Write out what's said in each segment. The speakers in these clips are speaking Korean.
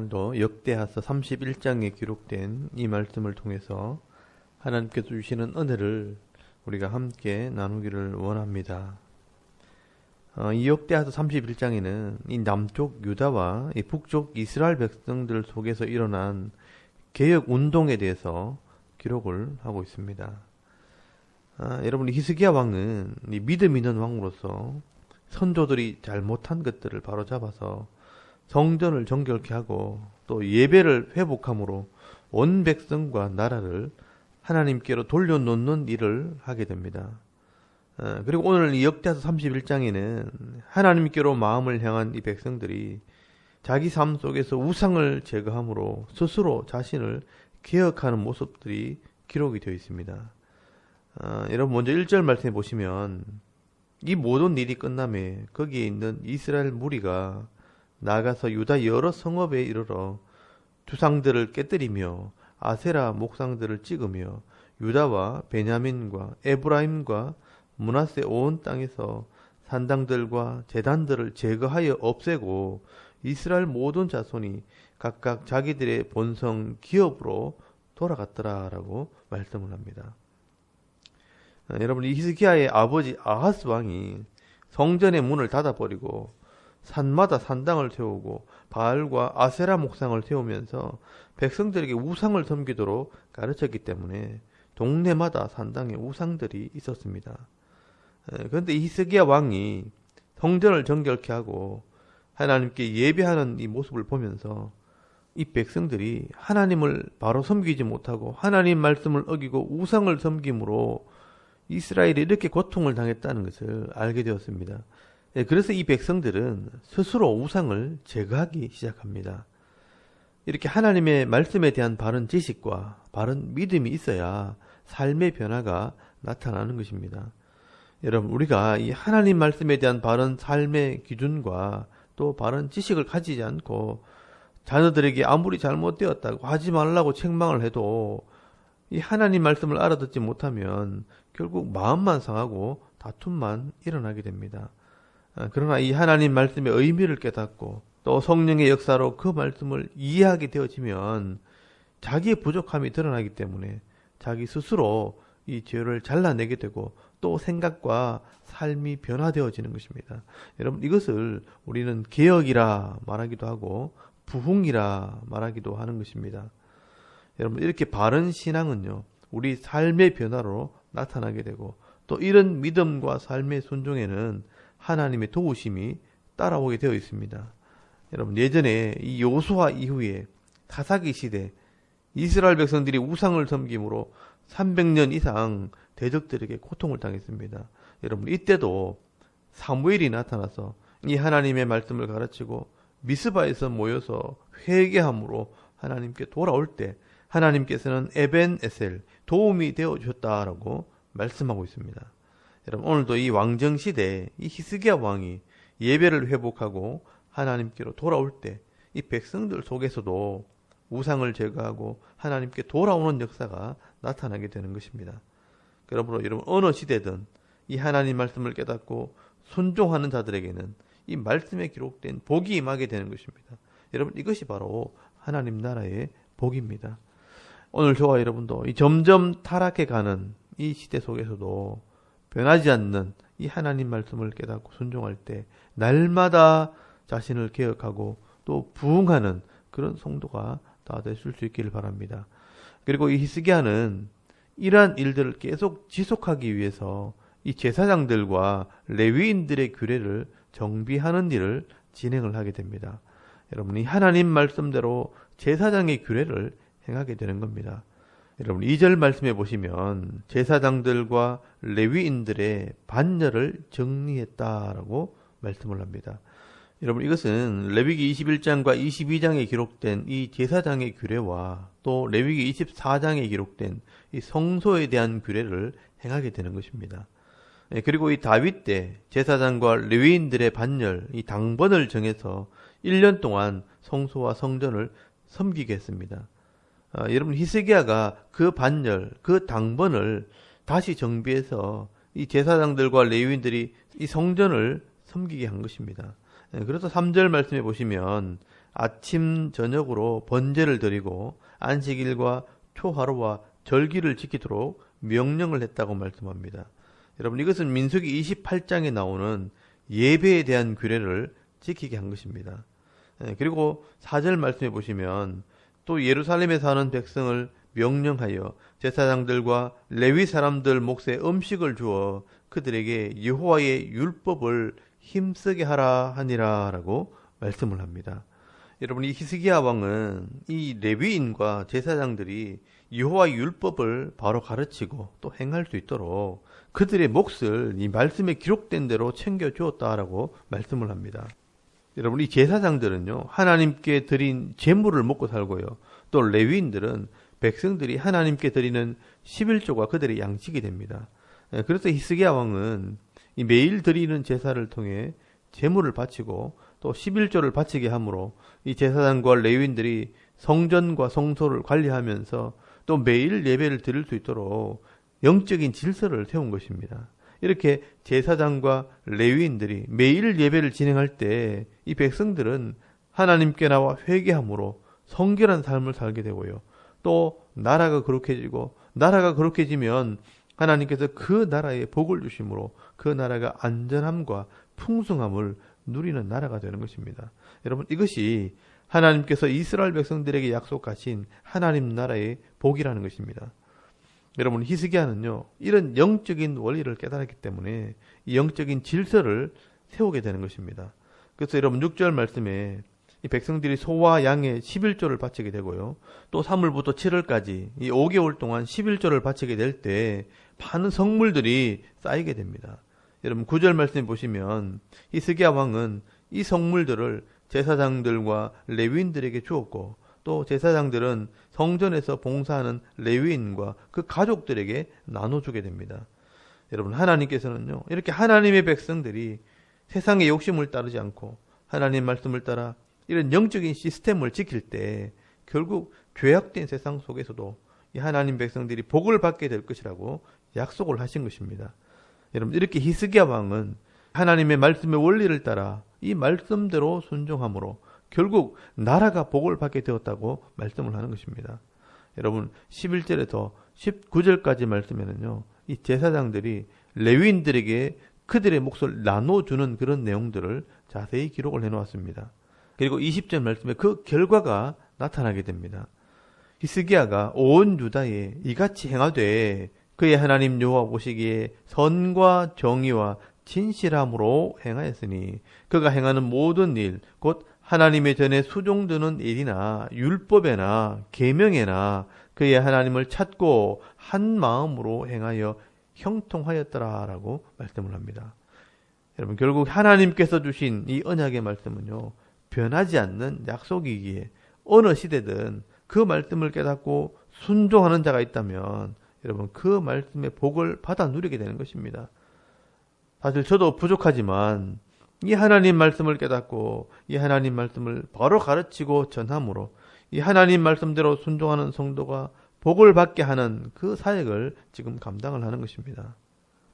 오늘도 역대하서 31장에 기록된 이 말씀을 통해서 하나님께서 주시는 은혜를 우리가 함께 나누기를 원합니다. 이 역대하서 31장에는 이 남쪽 유다와 이 북쪽 이스라엘 백성들 속에서 일어난 개혁 운동에 대해서 기록을 하고 있습니다. 여러분, 히스기야 왕은 이 믿음 있는 왕으로서 선조들이 잘못한 것들을 바로잡아서 성전을 정결케 하고 또 예배를 회복함으로 온 백성과 나라를 하나님께로 돌려놓는 일을 하게 됩니다. 그리고 오늘 이 역대하서 31장에는 하나님께로 마음을 향한 이 백성들이 자기 삶 속에서 우상을 제거함으로 스스로 자신을 개혁하는 모습들이 기록이 되어 있습니다. 여러분, 먼저 1절 말씀해 보시면 이 모든 일이 끝남에 거기에 있는 이스라엘 무리가 나가서 유다 여러 성읍에 이르러 주상들을 깨뜨리며 아세라 목상들을 찍으며 유다와 베냐민과 에브라임과 므낫세 온 땅에서 산당들과 제단들을 제거하여 없애고 이스라엘 모든 자손이 각각 자기들의 본성 기업으로 돌아갔더라라고 말씀을 합니다. 여러분, 이 히스기야의 아버지 아하스 왕이 성전의 문을 닫아버리고 산마다 산당을 세우고 바알과 아세라 목상을 세우면서 백성들에게 우상을 섬기도록 가르쳤기 때문에 동네마다 산당에 우상들이 있었습니다. 그런데 이 히스기야 왕이 성전을 정결케 하고 하나님께 예배하는 이 모습을 보면서 이 백성들이 하나님을 바로 섬기지 못하고 하나님 말씀을 어기고 우상을 섬김으로 이스라엘이 이렇게 고통을 당했다는 것을 알게 되었습니다. 그래서 이 백성들은 스스로 우상을 제거하기 시작합니다. 이렇게 하나님의 말씀에 대한 바른 지식과 바른 믿음이 있어야 삶의 변화가 나타나는 것입니다. 여러분, 우리가 이 하나님 말씀에 대한 바른 삶의 기준과 또 바른 지식을 가지지 않고 자녀들에게 아무리 잘못되었다고 하지 말라고 책망을 해도 이 하나님 말씀을 알아듣지 못하면 결국 마음만 상하고 다툼만 일어나게 됩니다. 그러나 이 하나님 말씀의 의미를 깨닫고 또 성령의 역사로 그 말씀을 이해하게 되어지면 자기의 부족함이 드러나기 때문에 자기 스스로 이 죄를 잘라내게 되고 또 생각과 삶이 변화되어지는 것입니다. 여러분, 이것을 우리는 개혁이라 말하기도 하고 부흥이라 말하기도 하는 것입니다. 여러분, 이렇게 바른 신앙은요, 우리 삶의 변화로 나타나게 되고 또 이런 믿음과 삶의 순종에는 하나님의 도우심이 따라오게 되어 있습니다. 여러분, 예전에 이 여호수아 이후에 사사기 시대 이스라엘 백성들이 우상을 섬김으로 300년 이상 대적들에게 고통을 당했습니다. 여러분, 이때도 사무엘이 나타나서 이 하나님의 말씀을 가르치고 미스바에서 모여서 회개함으로 하나님께 돌아올 때 하나님께서는 에벤 에셀, 도움이 되어 주셨다라고 말씀하고 있습니다. 여러분, 오늘도 이 왕정시대 이 히스기야 왕이 예배를 회복하고 하나님께로 돌아올 때 이 백성들 속에서도 우상을 제거하고 하나님께 돌아오는 역사가 나타나게 되는 것입니다. 그러므로 여러분, 어느 시대든 이 하나님 말씀을 깨닫고 순종하는 자들에게는 이 말씀에 기록된 복이 임하게 되는 것입니다. 여러분, 이것이 바로 하나님 나라의 복입니다. 오늘 저와 여러분도 이 점점 타락해가는 이 시대 속에서도 변하지 않는 이 하나님 말씀을 깨닫고 순종할 때 날마다 자신을 개혁하고 또 부흥하는 그런 성도가 다 되실 수 있기를 바랍니다. 그리고 이 히스기야는 이러한 일들을 계속 지속하기 위해서 이 제사장들과 레위인들의 규례를 정비하는 일을 진행을 하게 됩니다. 여러분이 하나님 말씀대로 제사장의 규례를 행하게 되는 겁니다. 여러분, 2절 말씀해 보시면 제사장들과 레위인들의 반열을 정리했다라고 말씀을 합니다. 여러분, 이것은 레위기 21장과 22장에 기록된 이 제사장의 규례와 또 레위기 24장에 기록된 이 성소에 대한 규례를 행하게 되는 것입니다. 그리고 이 다윗 때 제사장과 레위인들의 반열, 이 당번을 정해서 1년 동안 성소와 성전을 섬기게 했습니다. 여러분, 히스기야가 그 반열, 그 당번을 다시 정비해서 이 제사장들과 레위인들이 이 성전을 섬기게 한 것입니다. 그래서 3절 말씀해 보시면 아침 저녁으로 번제를 드리고 안식일과 초하루와 절기를 지키도록 명령을 했다고 말씀합니다. 여러분, 이것은 민수기 28장에 나오는 예배에 대한 규례를 지키게 한 것입니다. 그리고 4절 말씀해 보시면 또 예루살렘에 사는 백성을 명령하여 제사장들과 레위 사람들 몫에 음식을 주어 그들에게 여호와의 율법을 힘쓰게 하라 하니라 라고 말씀을 합니다. 여러분, 이 히스기야 왕은 이 레위인과 제사장들이 여호와의 율법을 바로 가르치고 또 행할 수 있도록 그들의 몫을 이 말씀에 기록된 대로 챙겨주었다라고 말씀을 합니다. 여러분, 이 제사장들은요, 하나님께 드린 제물을 먹고 살고요. 또 레위인들은 백성들이 하나님께 드리는 11조가 그들의 양식이 됩니다. 그래서 히스기야 왕은 이 매일 드리는 제사를 통해 제물을 바치고 또 11조를 바치게 하므로 이 제사장과 레위인들이 성전과 성소를 관리하면서 또 매일 예배를 드릴 수 있도록 영적인 질서를 세운 것입니다. 이렇게 제사장과 레위인들이 매일 예배를 진행할 때 이 백성들은 하나님께 나와 회개함으로 성결한 삶을 살게 되고요. 또 나라가 거룩해지고 나라가 거룩해지면 하나님께서 그 나라에 복을 주심으로 그 나라가 안전함과 풍성함을 누리는 나라가 되는 것입니다. 여러분, 이것이 하나님께서 이스라엘 백성들에게 약속하신 하나님 나라의 복이라는 것입니다. 여러분, 히스기야는요, 이런 영적인 원리를 깨달았기 때문에 이 영적인 질서를 세우게 되는 것입니다. 그래서 여러분 6절 말씀에 이 백성들이 소와 양의 11조를 바치게 되고요. 또 3월부터 7월까지 이 5개월 동안 11조를 바치게 될 때 많은 성물들이 쌓이게 됩니다. 여러분 9절 말씀에 보시면 히스기야 왕은 이 성물들을 제사장들과 레위인들에게 주었고 또 제사장들은 성전에서 봉사하는 레위인과 그 가족들에게 나눠주게 됩니다. 여러분, 하나님께서는요, 이렇게 하나님의 백성들이 세상의 욕심을 따르지 않고 하나님 말씀을 따라 이런 영적인 시스템을 지킬 때 결국 죄악된 세상 속에서도 이 하나님 백성들이 복을 받게 될 것이라고 약속을 하신 것입니다. 여러분, 이렇게 히스기야 왕은 하나님의 말씀의 원리를 따라 이 말씀대로 순종함으로 결국 나라가 복을 받게 되었다고 말씀을 하는 것입니다. 여러분, 11절에서 19절까지 말씀에는요, 이 제사장들이 레위인들에게 그들의 몫을 나눠주는 그런 내용들을 자세히 기록을 해놓았습니다. 그리고 20절 말씀에 그 결과가 나타나게 됩니다. 히스기야가 온 유다에 이같이 행하되 그의 하나님 여호와 보시기에 선과 정의와 진실함으로 행하였으니 그가 행하는 모든 일 곧 하나님의 전에 수종드는 일이나 율법에나 계명에나 그의 하나님을 찾고 한 마음으로 행하여 형통하였더라라고 말씀을 합니다. 여러분, 결국 하나님께서 주신 이 언약의 말씀은요, 변하지 않는 약속이기에 어느 시대든 그 말씀을 깨닫고 순종하는 자가 있다면 여러분, 그 말씀의 복을 받아 누리게 되는 것입니다. 사실 저도 부족하지만 이 하나님 말씀을 깨닫고 이 하나님 말씀을 바로 가르치고 전함으로 이 하나님 말씀대로 순종하는 성도가 복을 받게 하는 그 사역을 지금 감당을 하는 것입니다.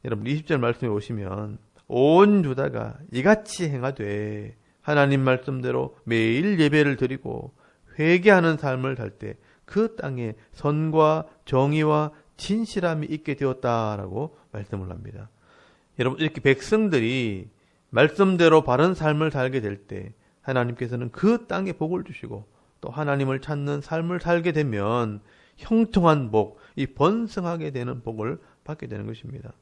여러분 20절 말씀에 오시면 온 유다가 이같이 행하되 하나님 말씀대로 매일 예배를 드리고 회개하는 삶을 살 때 그 땅에 선과 정의와 진실함이 있게 되었다라고 말씀을 합니다. 여러분, 이렇게 백성들이 말씀대로 바른 삶을 살게 될 때 하나님께서는 그 땅에 복을 주시고 또 하나님을 찾는 삶을 살게 되면 형통한 복, 이 번성하게 되는 복을 받게 되는 것입니다.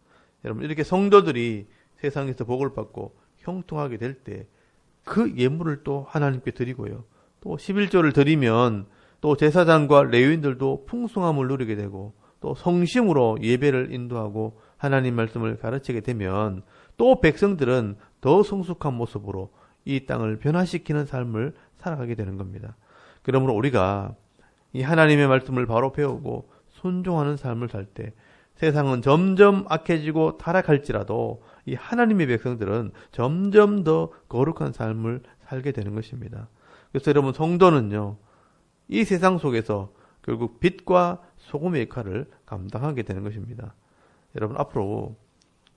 여러분, 이렇게 성도들이 세상에서 복을 받고 형통하게 될 때 그 예물을 또 하나님께 드리고요. 또 11조를 드리면 또 제사장과 레위인들도 풍성함을 누리게 되고 또 성심으로 예배를 인도하고 하나님 말씀을 가르치게 되면 또 백성들은 더 성숙한 모습으로 이 땅을 변화시키는 삶을 살아가게 되는 겁니다. 그러므로 우리가 이 하나님의 말씀을 바로 배우고 순종하는 삶을 살 때 세상은 점점 악해지고 타락할지라도 이 하나님의 백성들은 점점 더 거룩한 삶을 살게 되는 것입니다. 그래서 여러분, 성도는요, 이 세상 속에서 결국 빛과 소금의 역할을 감당하게 되는 것입니다. 여러분, 앞으로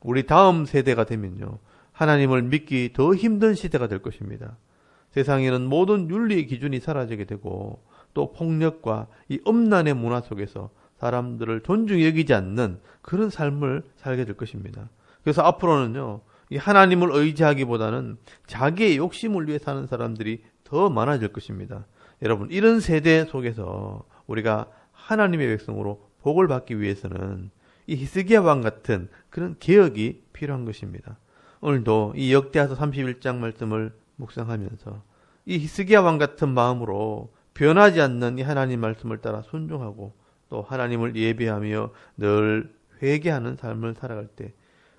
우리 다음 세대가 되면요, 하나님을 믿기 더 힘든 시대가 될 것입니다. 세상에는 모든 윤리의 기준이 사라지게 되고 또 폭력과 이 음란의 문화 속에서 사람들을 존중히 여기지 않는 그런 삶을 살게 될 것입니다. 그래서 앞으로는요, 이 하나님을 의지하기보다는 자기의 욕심을 위해 사는 사람들이 더 많아질 것입니다. 여러분, 이런 세대 속에서 우리가 하나님의 백성으로 복을 받기 위해서는 이 히스기야 왕 같은 그런 개혁이 필요한 것입니다. 오늘도 이 역대하서 31장 말씀을 묵상하면서 이 히스기야 왕 같은 마음으로 변하지 않는 이 하나님 말씀을 따라 순종하고 또 하나님을 예배하며 늘 회개하는 삶을 살아갈 때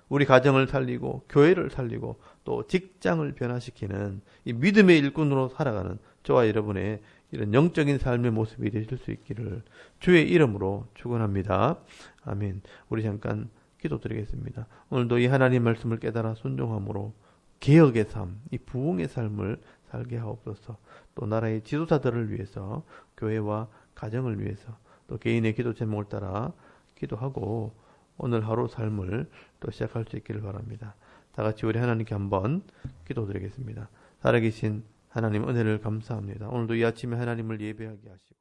우리 가정을 살리고 교회를 살리고 또 직장을 변화시키는 이 믿음의 일꾼으로 살아가는 저와 여러분의 이런 영적인 삶의 모습이 되실 수 있기를 주의 이름으로 축원합니다. 아멘. 우리 잠깐 기도드리겠습니다. 오늘도 이 하나님 말씀을 깨달아 순종함으로 개혁의 삶, 이 부흥의 삶을 살게 하옵소서. 또 나라의 지도자들을 위해서 교회와 가정을 위해서 또 개인의 기도 제목을 따라 기도하고 오늘 하루 삶을 또 시작할 수 있기를 바랍니다. 다 같이 우리 하나님께 한번 기도드리겠습니다. 살아계신 하나님 은혜를 감사합니다. 오늘도 이 아침에 하나님을 예배하게 하시고